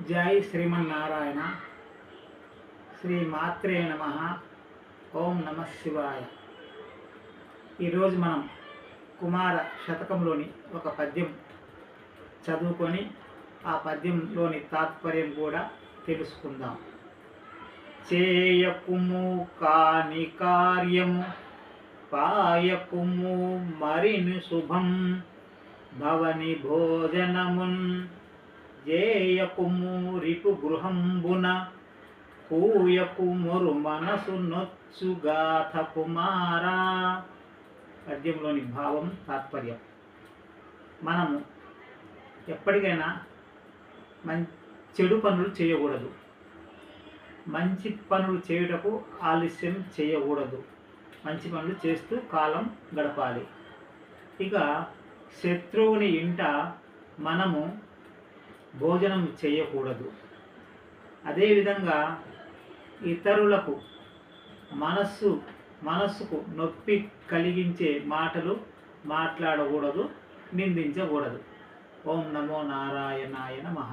జై శ్రీమన్నారాయణ. శ్రీ మాత్రే నమః. ఓం నమ శివాయ. ఈరోజు మనం కుమార శతకంలోని ఒక పద్యం చదువుకొని ఆ పద్యంలోని తాత్పర్యం కూడా తెలుసుకుందాం. చేయకుము కాని కార్యము పాయకుము మరిని శుభం భవని భోజనమున్ జేయకుము రిపు గృహంబున కూయకుమురు మనసు నొచ్చుగాథ కుమారా. పద్యంలోని భావం తాత్పర్యం. మనము ఎప్పటికైనా చెడు పనులు చేయకూడదు, మంచి పనులు చేయుటకు ఆలస్యం చేయకూడదు. మంచి పనులు చేస్తూ కాలం గడపాలి. ఇక శత్రువుని ఇంట మనము భోజనం చేయకూడదు. అదేవిధంగా ఇతరులకు మనస్సుకు నొప్పి కలిగించే మాటలు మాట్లాడకూడదు, నిందించకూడదు. ఓం నమో నారాయణాయ నమః.